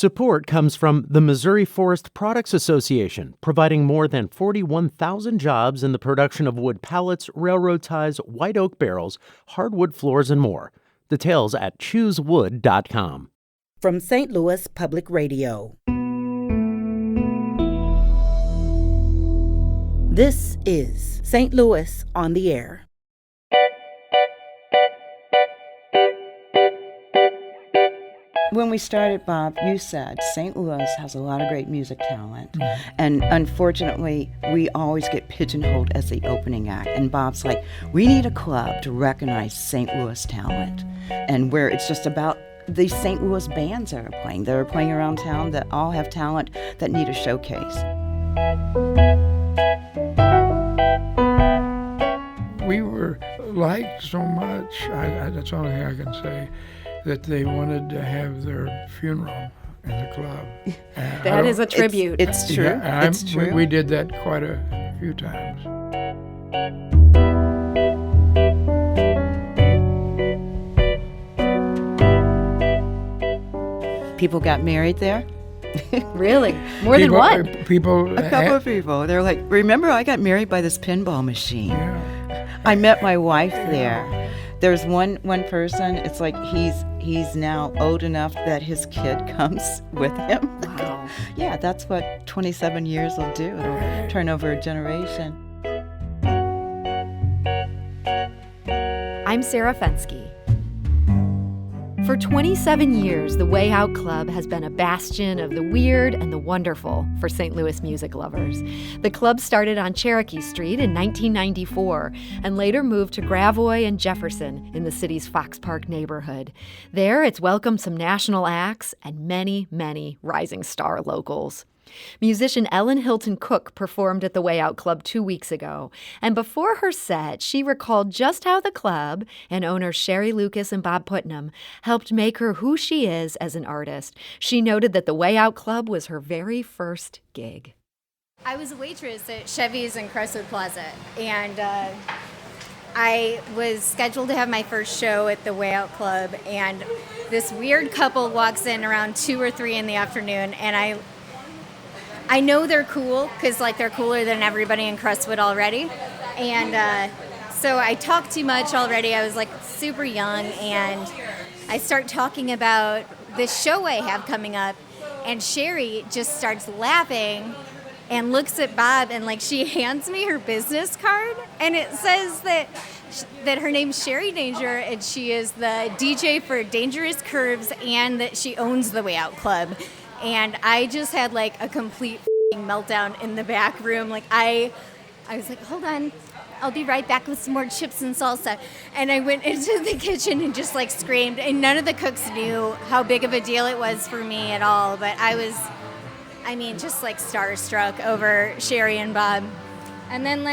Support comes from the Missouri Forest Products Association, providing more than 41,000 jobs in the production of wood pallets, railroad ties, white oak barrels, hardwood floors, and more. Details at choosewood.com. From St. Louis Public Radio. This is St. Louis on the Air. When we started, Bob, you said St. Louis has a lot of great music talent. Mm-hmm. And unfortunately, we always get pigeonholed as the opening act. And Bob's like, we need a club to recognize St. Louis talent. And where it's just about these St. Louis bands that are playing around town that all have talent that need a showcase. We were liked so much, that's the only thing I can say, that they wanted to have their funeral in the club. That is a tribute. It's true. Yeah, it's true. We did that quite a few times. People got married there. Really? More than one? A couple of people. They're like, remember I got married by this pinball machine. Yeah. I met my wife there. There's one person, it's like he's now old enough that his kid comes with him. Wow. Yeah, that's what 27 years will do. It'll turn over a generation. I'm Sarah Fensky. For 27 years, the Way Out Club has been a bastion of the weird and the wonderful for St. Louis music lovers. The club started on Cherokee Street in 1994 and later moved to Gravois and Jefferson in the city's Fox Park neighborhood. There, it's welcomed some national acts and many, many rising star locals. Musician Ellen Hilton Cook performed at the Way Out Club 2 weeks ago, and before her set, she recalled just how the club and owners Sherri Lucas and Bob Putnam helped make her who she is as an artist. She noted that the Way Out Club was her very first gig. I was a waitress at Chevy's in Crestwood Plaza, and I was scheduled to have my first show at the Way Out Club, and this weird couple walks in around 2 or 3 in the afternoon, and I know they're cool because they're cooler than everybody in Crestwood already, and so I talked too much already. I was super young, and I start talking about this show I have coming up, and Sherri just starts laughing and looks at Bob, and she hands me her business card, and it says that her name's Sherri Danger, and she is the DJ for Dangerous Curves, and that she owns the Way Out Club. And I just had a complete meltdown in the back room. I was like, hold on, I'll be right back with some more chips and salsa. And I went into the kitchen and just screamed. And none of the cooks knew how big of a deal it was for me at all. But I was, just starstruck over Sherri and Bob. And then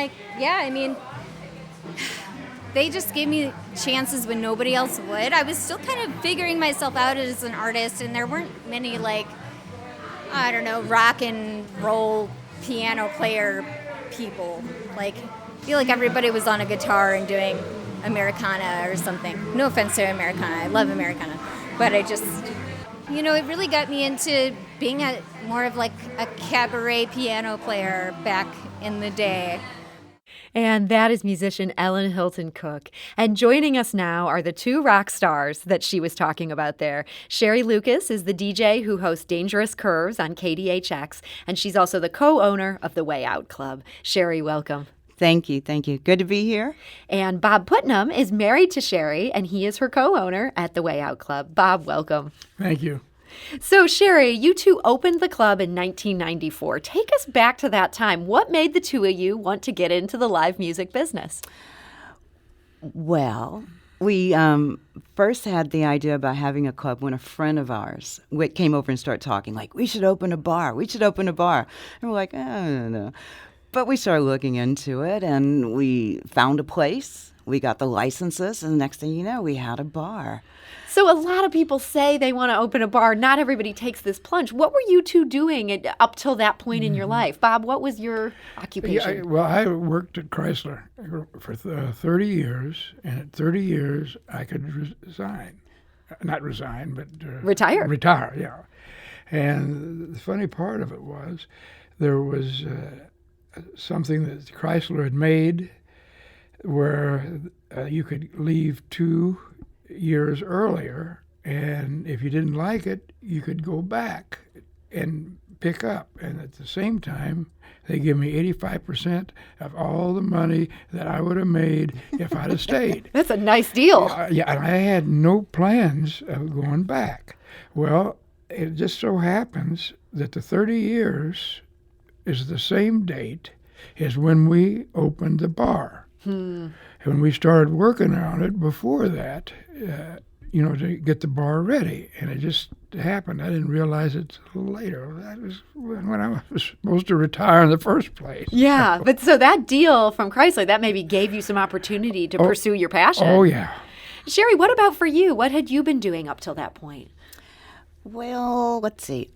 they just gave me chances when nobody else would. I was still kind of figuring myself out as an artist, and there weren't many rock and roll piano player people. I feel like everybody was on a guitar and doing Americana or something. No offense to Americana, I love Americana. But I just, it really got me into being more of a cabaret piano player back in the day. And that is musician Ellen Hilton Cook. And joining us now are the 2 rock stars that she was talking about there. Sherri Lucas is the DJ who hosts Dangerous Curves on KDHX, and she's also the co-owner of the Way Out Club. Sherri, welcome. Thank you. Good to be here. And Bob Putnam is married to Sherri, and he is her co-owner at the Way Out Club. Bob, welcome. Thank you. So, Sherri, you two opened the club in 1994. Take us back to that time. What made the two of you want to get into the live music business? Well, we first had the idea about having a club when a friend of ours came over and started talking, we should open a bar. And we're like, no. But we started looking into it, and we found a place. We got the licenses, and the next thing you know, we had a bar. So a lot of people say they want to open a bar. Not everybody takes this plunge. What were you two doing up till that point in your life? Bob, what was your occupation? I worked at Chrysler for 30 years, and at 30 years, I could resign. Not resign, but... Retire. Retire, yeah. And the funny part of it was there was something that Chrysler had made where you could leave 2 years earlier, and if you didn't like it, you could go back and pick up. And at the same time, they give me 85% of all the money that I would have made if I'd have stayed. That's a nice deal. Yeah, and I had no plans of going back. Well, it just so happens that the 30 years is the same date as when we opened the bar. And we started working on it before that, to get the bar ready. And it just happened. I didn't realize it till later. That was when I was supposed to retire in the first place. Yeah, but so that deal from Chrysler, that maybe gave you some opportunity to pursue your passion. Oh, yeah. Sherri, what about for you? What had you been doing up till that point? Well, let's see.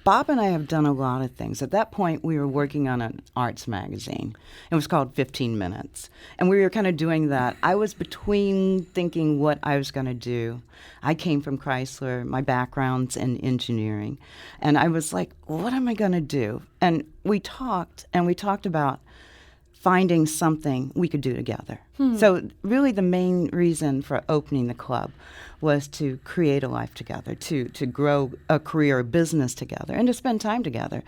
Bob and I have done a lot of things. At that point, we were working on an arts magazine. It was called 15 Minutes. And we were kind of doing that. I was between thinking what I was going to do. I came from Chrysler. My background's in engineering. And I was like, what am I going to do? And we talked about finding something we could do together. So really the main reason for opening the club was to create a life together, to grow a career, a business together, and to spend time together.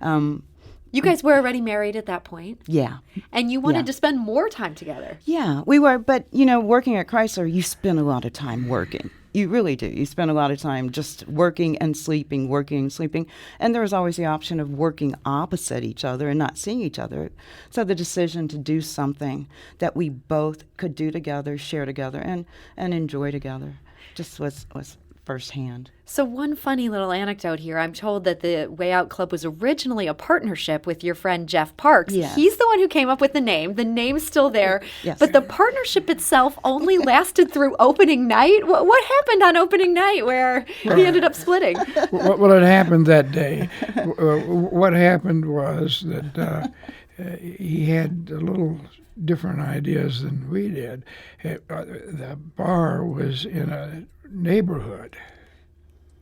You guys were already married at that point. Yeah. And you wanted to spend more time together. Yeah, we were. But, working at Chrysler, you spend a lot of time working. You really do. You spend a lot of time just working and sleeping, working and sleeping. And there was always the option of working opposite each other and not seeing each other. So the decision to do something that we both could do together, share together, and enjoy together just was firsthand. So one funny little anecdote here. I'm told that the Way Out Club was originally a partnership with your friend Jeff Parks. Yes. He's the one who came up with the name. The name's still there. Yes. But the partnership itself only lasted through opening night. What happened on opening night where he ended up splitting? What had happened that day? What happened was that he had a little different ideas than we did. The bar was in a neighborhood,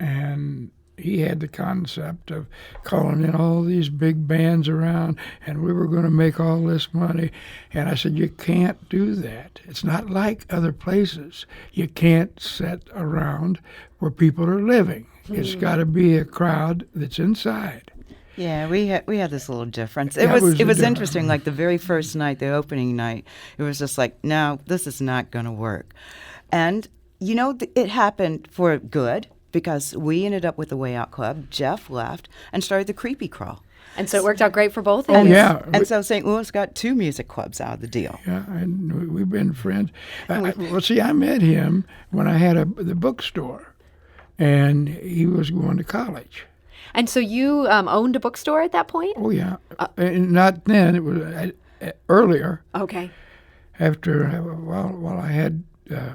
and he had the concept of calling in all these big bands around, and we were going to make all this money. And I said, you can't do that. It's not like other places. You can't sit around where people are living. It's got to be a crowd that's inside. Yeah, we had this little difference. It was interesting. Like the very first night, the opening night, it was just like, no, this is not going to work. And it happened for good because we ended up with the Way Out Club. Jeff left and started the Creepy Crawl. And so it worked out great for both of Oh, you. yeah. And so St. Louis got 2 music clubs out of the deal. Yeah, and we've been friends. I met him when I had the bookstore, and he was going to college. And so you owned a bookstore at that point? Oh, yeah. And not then. It was earlier. Okay. After, while I had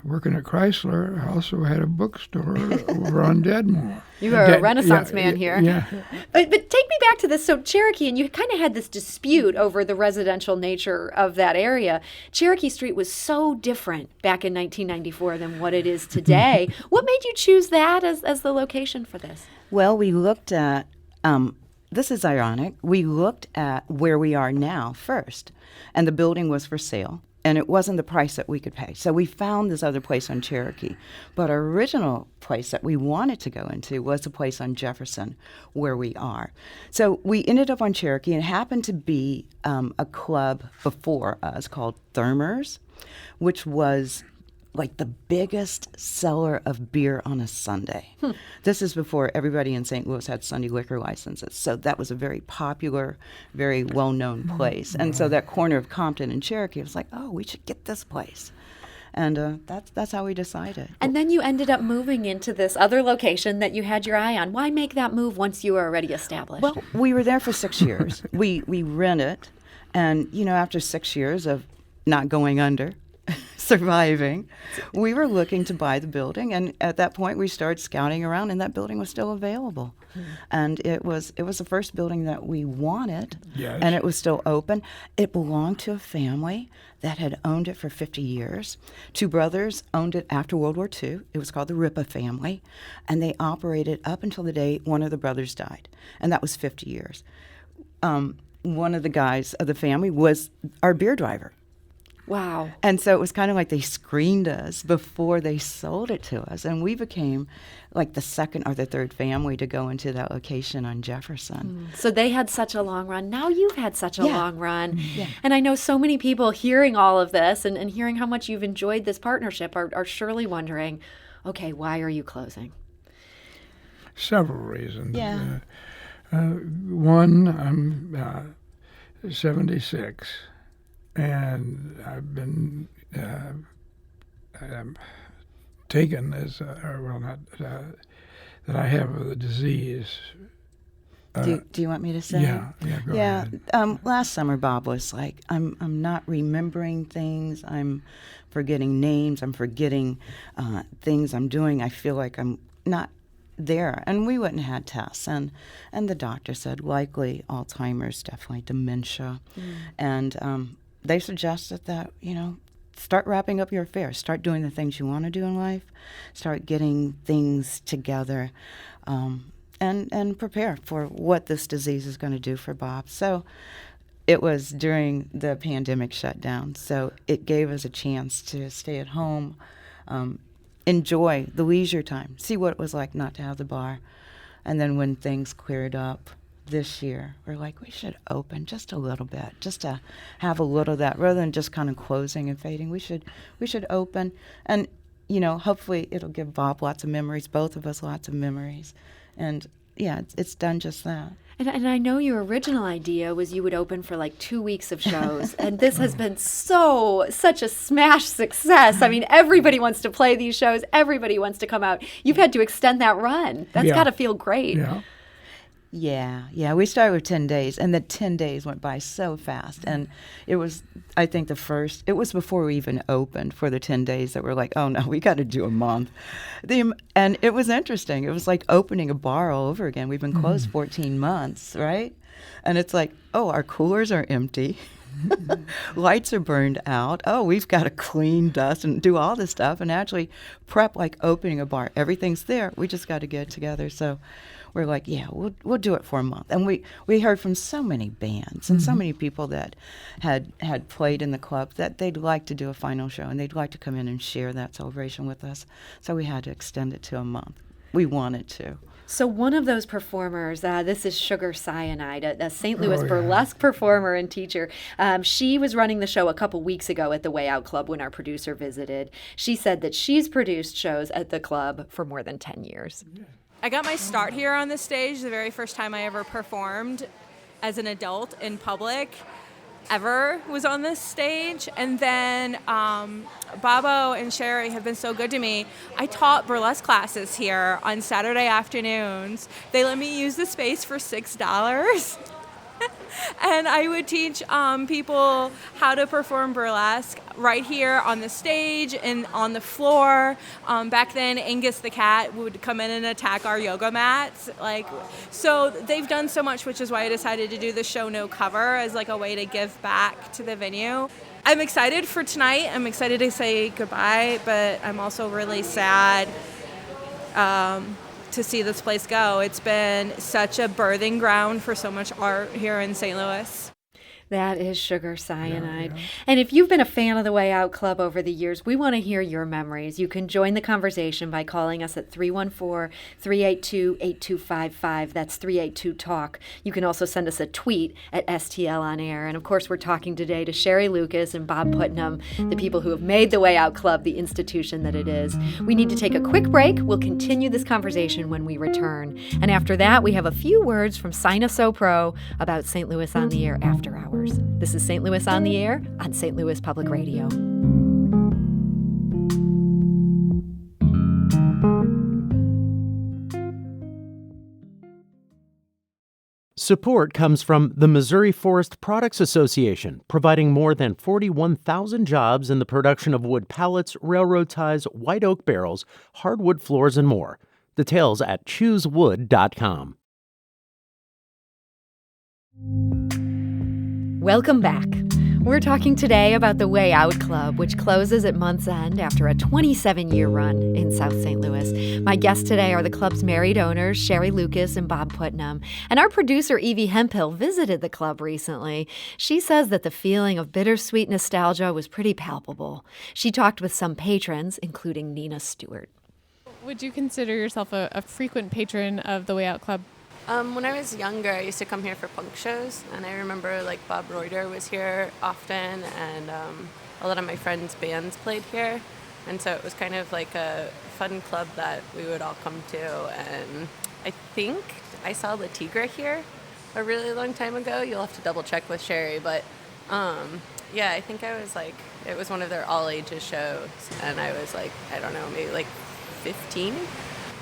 working at Chrysler, I also had a bookstore over on Deadmore. You were a Renaissance man here. Yeah. But take me back to this. So Cherokee, and you kind of had this dispute over the residential nature of that area. Cherokee Street was so different back in 1994 than what it is today. What made you choose that as the location for this? Well, we looked at, this is ironic, we looked at where we are now first, and the building was for sale, and it wasn't the price that we could pay. So we found this other place on Cherokee. But our original place that we wanted to go into was the place on Jefferson where we are. So we ended up on Cherokee, and it happened to be a club before us called Thermer's, which was like the biggest seller of beer on a Sunday. This is before everybody in St. Louis had Sunday liquor licenses. So that was a very popular, very well-known place. And so that corner of Compton and Cherokee was like, oh, we should get this place. And that's how we decided. And then you ended up moving into this other location that you had your eye on. Why make that move once you were already established? Well, we were there for 6 years. We rented, and after 6 years of not going under, surviving, we were looking to buy the building, and at that point we started scouting around, and that building was still available. And it was the first building that we wanted, Yes. and it was still open. It belonged to a family that had owned it for 50 years. Two brothers owned it after World War II. It was called the Ripa family, and they operated up until the day one of the brothers died, and that was 50 years. One of the guys of the family was our beer driver. Wow. And so it was kind of like they screened us before they sold it to us. And we became like the second or the third family to go into that location on Jefferson. So they had such a long run. Now you've had such a Yeah. long run. Yeah. And I know so many people hearing all of this and hearing how much you've enjoyed this partnership are surely wondering, okay, why are you closing? Several reasons. Yeah. One, I'm 76, and I've been taken as, that I have the disease. Do you want me to say? Yeah, go ahead. Last summer, Bob was like, I'm not remembering things. I'm forgetting names. I'm forgetting things I'm doing. I feel like I'm not there. And we went and had tests. And the doctor said, likely Alzheimer's, definitely dementia. And they suggested that, start wrapping up your affairs. Start doing the things you want to do in life. Start getting things together. And prepare for what this disease is going to do for Bob. So it was during the pandemic shutdown, so it gave us a chance to stay at home, enjoy the leisure time, see what it was like not to have the bar. And then when things cleared up this year, we're like, we should open just a little bit, just to have a little of that, rather than just kind of closing and fading. We should open, and hopefully it'll give Bob lots of memories, both of us lots of memories. And yeah, it's done just that. And I know your original idea was you would open for like 2 weeks of shows, and this has been such a smash success. I mean, everybody wants to play these shows. Everybody wants to come out. You've had to extend that run. That's Yeah. got to feel great. Yeah. We started with 10 days, and the 10 days went by so fast. And it was, I think, it was before we even opened for the 10 days that we're like, oh no, we got to do a month. And it was interesting. It was like opening a bar all over again. We've been closed 14 months, right? And it's like, oh, our coolers are empty. Lights are burned out. Oh, we've got to clean, dust, and do all this stuff and actually prep like opening a bar. Everything's there. We just got to get it together. So we're like, yeah, we'll do it for a month. And we heard from so many bands and so many people that had played in the club that they'd like to do a final show and they'd like to come in and share that celebration with us. So we had to extend it to a month. We wanted to. So one of those performers, this is Sugar Cyanide, a St. Louis burlesque performer and teacher. She was running the show a couple weeks ago at the Way Out Club when our producer visited. She said that she's produced shows at the club for more than 10 years. I got my start here on this stage the very first time I ever performed as an adult in public ever was on this stage. And then Bobo and Sherri have been so good to me. I taught burlesque classes here on Saturday afternoons. They let me use the space for $6. And I would teach people how to perform burlesque right here on the stage and on the floor. Back then, Angus the cat would come in and attack our yoga mats. So they've done so much, which is why I decided to do the show no cover as like a way to give back to the venue. I'm excited for tonight. I'm excited to say goodbye, but I'm also really sad to see this place go. It's been such a birthing ground for so much art here in St. Louis. That is Sugar Cyanide. And if you've been a fan of the Way Out Club over the years, we want to hear your memories. You can join the conversation by calling us at 314-382-8255. That's 382-TALK. You can also send us a tweet at STL On Air. And of course, we're talking today to Sherri Lucas and Bob Putnam, the people who have made the Way Out Club the institution that it is. We need to take a quick break. We'll continue this conversation when we return. And after that, we have a few words from Sina So Pro about St. Louis on the Air after hours. This is St. Louis on the Air on St. Louis Public Radio. Support comes from the Missouri Forest Products Association, providing more than 41,000 jobs in the production of wood pallets, railroad ties, white oak barrels, hardwood floors, and more. Details at choosewood.com. Welcome back. We're talking today about the Way Out Club, which closes at month's end after a 27-year run in South St. Louis. My guests today are the club's married owners, Sherri Lucas and Bob Putnam. And our producer, Evie Hemphill, visited the club recently. She says that the feeling of bittersweet nostalgia was pretty palpable. She talked with some patrons, including Nina Stewart. Would you consider yourself a frequent patron of the Way Out Club? When I was younger, I used to come here for punk shows, and I remember like Bob Reuter was here often, and a lot of my friends' bands played here, and so it was kind of like a fun club that we would all come to. And I think I saw La Tigre here a really long time ago. You'll have to double check with Sherri, but yeah, I think I was like, it was one of their all ages shows, and I was like, I don't know, maybe like 15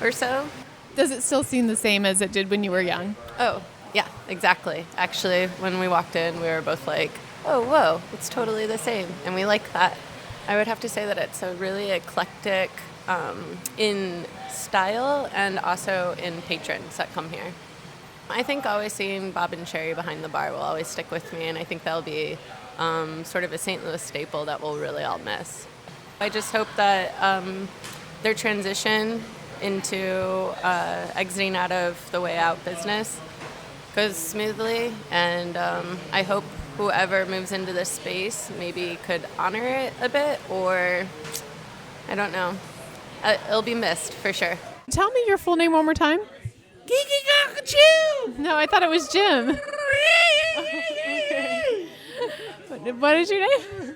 or so. Does it still seem the same as it did when you were young? Oh, yeah, exactly. Actually, when we walked in, we were both like, oh, whoa, it's totally the same. And we like that. I would have to say that it's a really eclectic in style and also in patrons that come here. I think always seeing Bob and Sherri behind the bar will always stick with me, and I think that'll be sort of a St. Louis staple that we'll really all miss. I just hope that their transition into exiting out of the Way Out business goes smoothly, and I hope whoever moves into this space maybe could honor it a bit, or I don't know. It'll be missed for sure. Tell me your full name one more time. Kiki Cockachoo! No, I thought it was Jim. Okay. What is your name?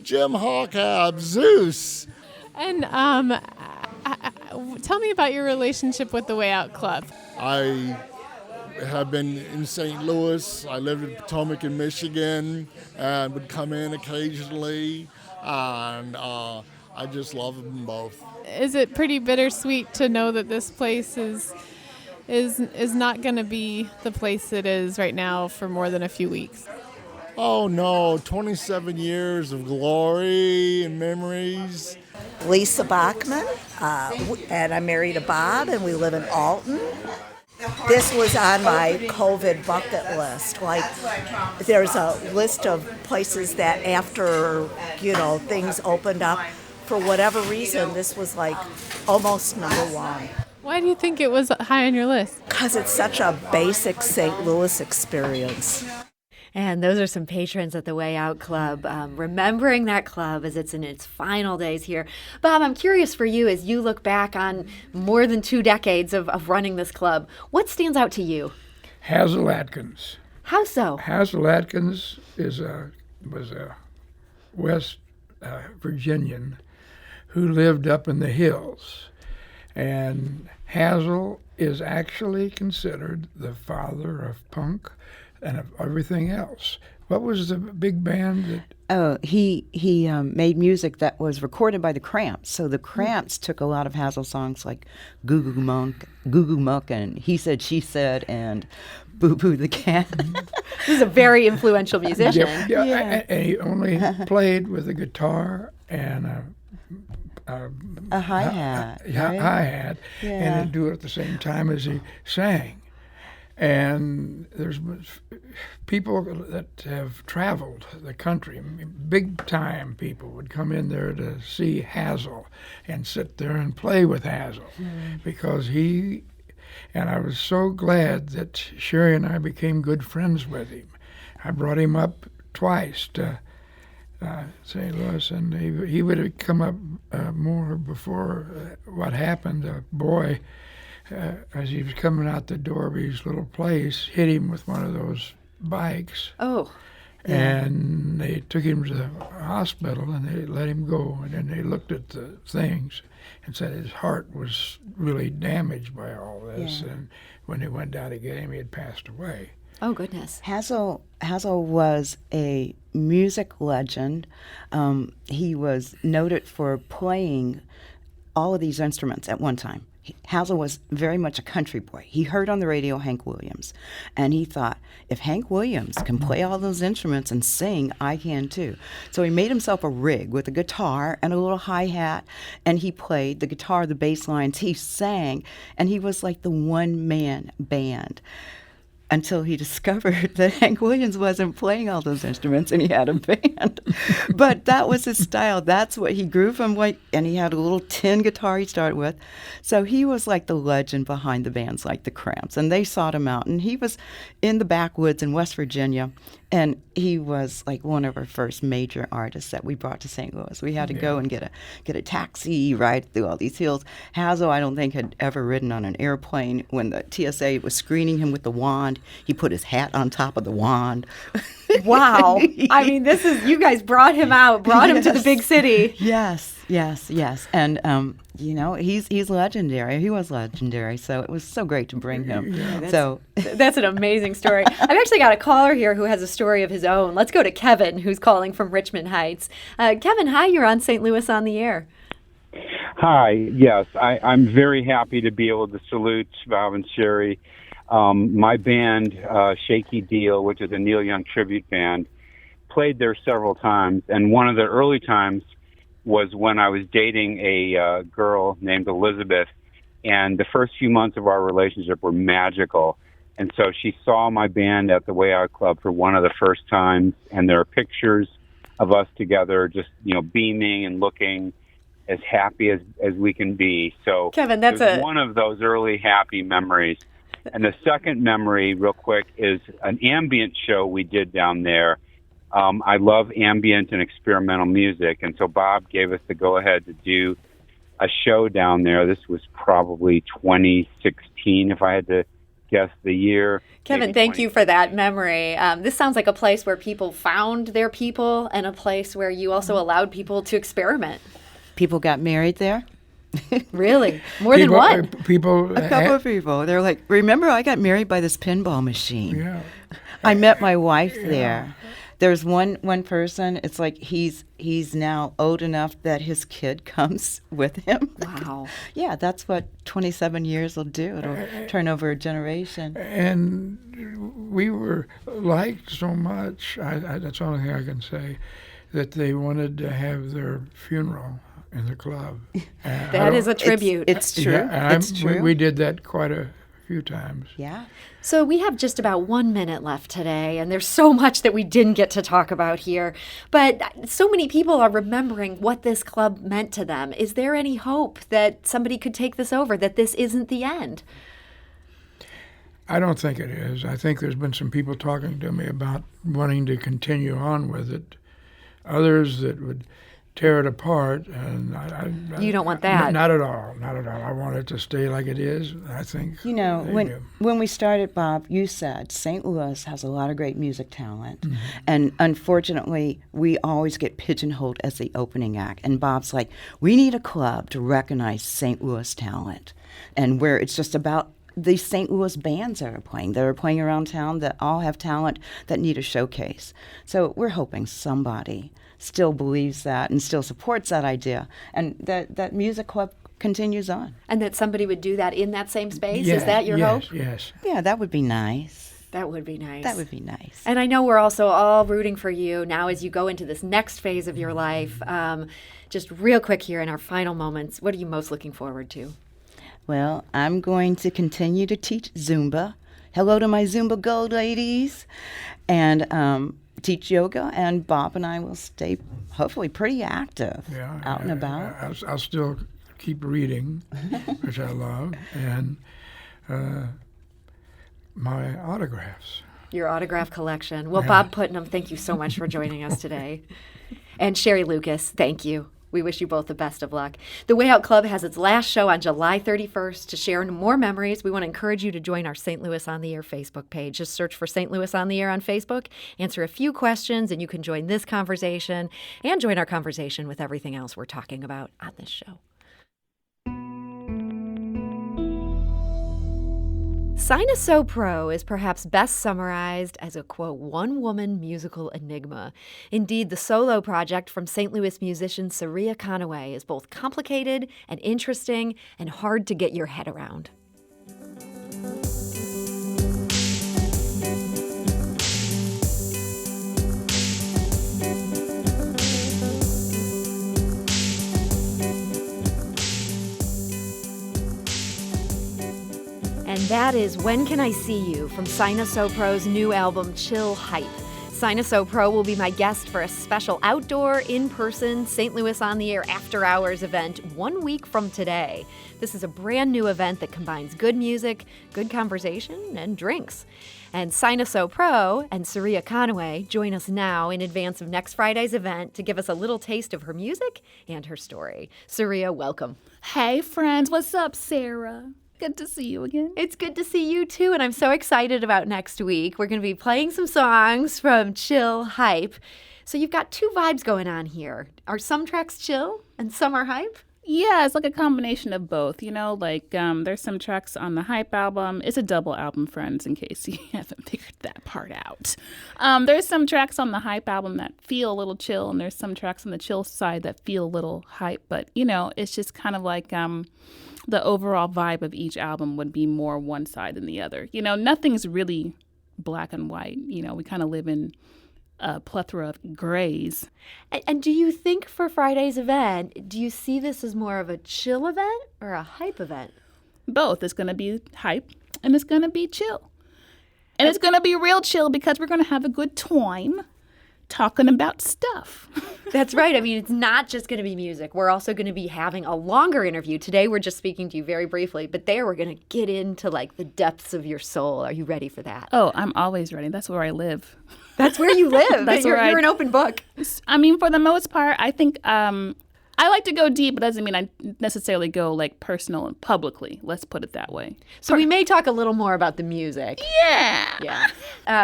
Jim Hawkab, Zeus. And tell me about your relationship with the Way Out Club. I have been in St. Louis. I lived in Potomac in Michigan and would come in occasionally. And I just love them both. Is it pretty bittersweet to know that this place is not going to be the place it is right now for more than a few weeks? Oh no, 27 years of glory and memories. Lisa Bachman, and I'm married to Bob, and we live in Alton. This was on my COVID bucket list. Like, there's a list of places that after, things opened up, for whatever reason, this was like almost number one. Why do you think it was high on your list? Because it's such a basic St. Louis experience. And those are some patrons at the Way Out Club, remembering that club as it's in its final days here. Bob, I'm curious for you, as you look back on more than 2 decades of running this club, what stands out to you? Hazel Atkins. How so? Hazel Atkins was a West Virginian who lived up in the hills. And Hazel is actually considered the father of punk and of everything else. What was the big band that... Oh, he made music that was recorded by the Cramps. So the Cramps took a lot of Hazel songs like Goo Goo Muck, and He Said, She Said, and Boo Boo the Cat. He's a very influential musician. Yeah. And he only played with a guitar and a hi-hat. Hi-hat, Yeah. and he'd do it at the same time as he sang. And there's people that have traveled the country, big-time people would come in there to see Hazel and sit there and play with Hazel because he, and I was so glad that Sherri and I became good friends with him. I brought him up twice to St. Louis, and he would have come up more before what happened. A boy, as he was coming out the door of his little place, hit him with one of those bikes. Oh. And they took him to the hospital, and they let him go. And then they looked at the things and said his heart was really damaged by all this. Yeah. And when they went down to get him, he had passed away. Oh, goodness. Hazel was a music legend. He was noted for playing all of these instruments at one time. Hazel was very much a country boy. He heard on the radio Hank Williams, and he thought, if Hank Williams can play all those instruments and sing, I can too. So he made himself a rig with a guitar and a little hi-hat, and he played the guitar, the bass lines, he sang, and he was like the one-man band. Until he discovered that Hank Williams wasn't playing all those instruments and he had a band. But that was his style. That's what he grew from. And he had a little tin guitar he started with. So he was like the legend behind the bands like the Cramps. And they sought him out. And he was in the backwoods in West Virginia. And he was like one of our first major artists that we brought to St. Louis. We had to go and get a taxi, ride through all these hills. Hazel, I don't think, had ever ridden on an airplane. When the TSA was screening him with the wand, he put his hat on top of the wand. Wow. I mean, you guys brought him out, brought him to the big city. Yes. And, he's legendary. He was legendary. So it was so great to bring him. Yeah, that's an amazing story. I've actually got a caller here who has a story of his own. Let's go to Kevin, who's calling from Richmond Heights. Kevin, hi, you're on St. Louis on the Air. Hi, yes, I'm very happy to be able to salute Bob and Sherri. My band, Shaky Deal, which is a Neil Young tribute band, played there several times, and one of the early times was when I was dating a girl named Elizabeth, and the first few months of our relationship were magical. And so she saw my band at the Way Out Club for one of the first times, and there are pictures of us together just, beaming and looking as happy as we can be. So Kevin, one of those early happy memories. And the second memory, real quick, is an ambient show we did down there. I love ambient and experimental music, and so Bob gave us the go-ahead to do a show down there. This was probably 2016, if I had to guess the year. Kevin, thank you for that memory. This sounds like a place where people found their people and a place where you also allowed people to experiment. People got married there. Really? More than one? A couple of people. They're like, remember, I got married by this pinball machine. Yeah. I met my wife there. There's one person, it's like he's now old enough that his kid comes with him. Wow. Yeah, that's what 27 years will do. It'll turn over a generation. And we were liked so much, that's the only thing I can say, that they wanted to have their funeral in the club. That is a tribute. It's true. Yeah, it's true. We did that quite a few times. Yeah. So we have just about 1 minute left today, and there's so much that we didn't get to talk about here. But so many people are remembering what this club meant to them. Is there any hope that somebody could take this over, that this isn't the end? I don't think it is. I think there's been some people talking to me about wanting to continue on with it. Others that would tear it apart, and you don't want that. Not at all. I want it to stay like it is. I think when we started, Bob, you said St. Louis has a lot of great music talent, and unfortunately, we always get pigeonholed as the opening act. And Bob's like, we need a club to recognize St. Louis talent, and where it's just about these St. Louis bands that are playing around town that all have talent that need a showcase. So we're hoping somebody still believes that and still supports that idea, and that music club continues on. And that somebody would do that in that same space? Is that your hope? Yes. Yeah, that would be nice. That would be nice. That would be nice. And I know we're also all rooting for you now as you go into this next phase of your life. Just real quick here in our final moments, what are you most looking forward to? Well, I'm going to continue to teach Zumba. Hello to my Zumba Gold ladies. And teach yoga, and Bob and I will stay hopefully pretty active out and about. I'll still keep reading, which I love, and my autographs. Your autograph collection. Well, Bob Putnam, thank you so much for joining us today. And Sherri Lucas, thank you. We wish you both the best of luck. The Way Out Club has its last show on July 31st. To share more memories, we want to encourage you to join our St. Louis on the Air Facebook page. Just search for St. Louis on the Air on Facebook, answer a few questions, and you can join this conversation and join our conversation with everything else we're talking about on this show. Sinus So Pro is perhaps best summarized as a, quote, one-woman musical enigma. Indeed, the solo project from St. Louis musician Sherri Conaway is both complicated and interesting and hard to get your head around. And that is When Can I See You from Sinus So Pro's new album, Chill Hype. Sinus So Pro will be my guest for a special outdoor, in-person, St. Louis on the Air After Hours event 1 week from today. This is a brand new event that combines good music, good conversation, and drinks. And Sinus So Pro and Sherri Conaway join us now in advance of next Friday's event to give us a little taste of her music and her story. Sherri, welcome. Hey, friends. What's up, Sarah? Good to see you again. It's good to see you, too, and I'm so excited about next week. We're going to be playing some songs from Chill Hype. So you've got two vibes going on here. Are some tracks chill and some are hype? Yeah, it's like a combination of both, there's some tracks on the Hype album. It's a double album, friends, in case you haven't figured that part out. There's some tracks on the Hype album that feel a little chill, and there's some tracks on the chill side that feel a little hype, but, it's just kind of like the overall vibe of each album would be more one side than the other. Nothing's really black and white. We kind of live in a plethora of grays. And do you think for Friday's event, do you see this as more of a chill event or a hype event? Both. It's going to be hype and it's going to be chill. And it's going to be real chill because we're going to have a good time talking about stuff. That's right. I mean, it's not just going to be music. We're also going to be having a longer interview. Today, we're just speaking to you very briefly, but there we're going to get into the depths of your soul. Are you ready for that? Oh, I'm always ready. That's where I live. That's where you live. You're an open book. I mean, for the most part, I think I like to go deep, but doesn't mean I necessarily go personal and publicly. Let's put it that way. So we may talk a little more about the music. Yeah.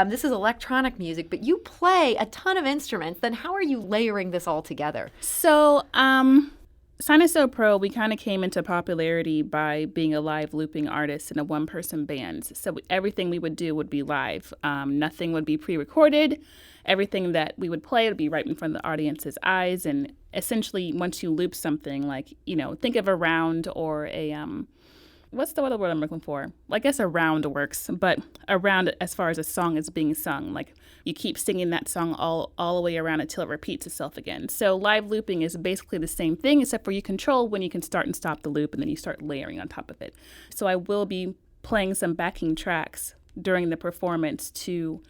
This is electronic music, but you play a ton of instruments. Then how are you layering this all together? So, Sinus So Pro, we kind of came into popularity by being a live looping artist in a one-person band. So everything we would do would be live. Nothing would be pre-recorded. Everything that we would play would be right in front of the audience's eyes. And essentially, once you loop something, think of a round or a, what's the other word I'm looking for? I guess a round works, but a round as far as a song is being sung. You keep singing that song all the way around until it repeats itself again. So live looping is basically the same thing, except for you control when you can start and stop the loop, and then you start layering on top of it. So I will be playing some backing tracks during the performance to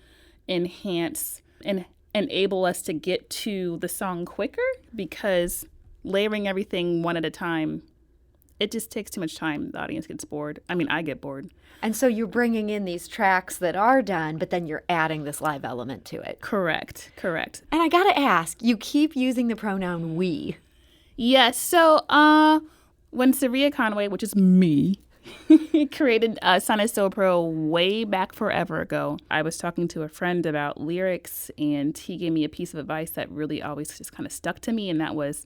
enhance and enable us to get to the song quicker, because layering everything one at a time, it just takes too much time. The audience gets bored. I mean, I get bored. And so you're bringing in these tracks that are done, but then you're adding this live element to it. Correct. And I got to ask, you keep using the pronoun we. Yes. So when Sherri Conaway, which is me, created Sinus So Pro way back forever ago, I was talking to a friend about lyrics, and he gave me a piece of advice that really always just kind of stuck to me, and that was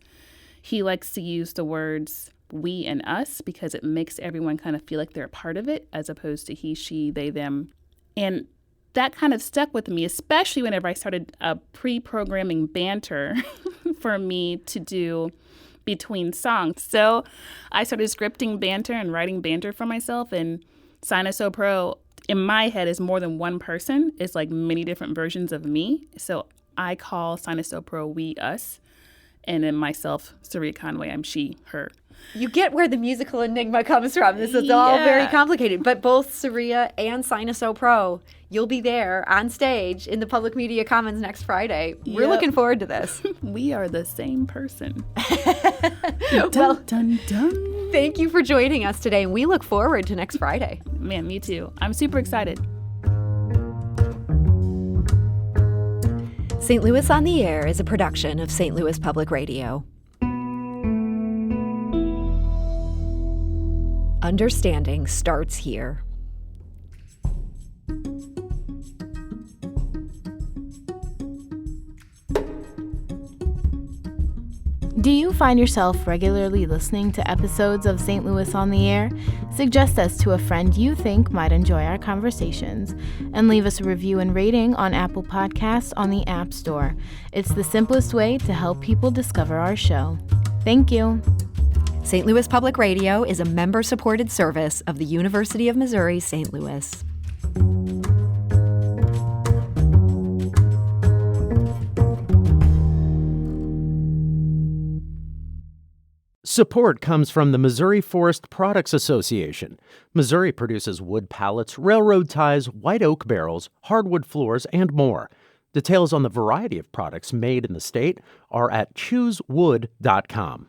he likes to use the words we and us because it makes everyone kind of feel like they're a part of it, as opposed to he, she, they, them. And that kind of stuck with me, especially whenever I started pre-programming banter for me to do between songs. So I started scripting banter and writing banter for myself, and Sinus So Pro in my head is more than one person. It's many different versions of me. So I call Sinus So Pro we, us, and then myself, Sherri Conaway, I'm she, her. You get where the musical enigma comes from. This is all very complicated. But both Sherri and Sinus So Pro, you'll be there on stage in the Public Media Commons next Friday. We're looking forward to this. We are the same person. Well, dun, dun. Thank you for joining us today, and we look forward to next Friday. Man, me too. I'm super excited. St. Louis on the Air is a production of St. Louis Public Radio. Understanding starts here. Do you find yourself regularly listening to episodes of St. Louis on the Air? Suggest us to a friend you think might enjoy our conversations, and leave us a review and rating on Apple Podcasts on the App Store. It's the simplest way to help people discover our show. Thank you. St. Louis Public Radio is a member-supported service of the University of Missouri, St. Louis. Support comes from the Missouri Forest Products Association. Missouri produces wood pallets, railroad ties, white oak barrels, hardwood floors, and more. Details on the variety of products made in the state are at choosewood.com.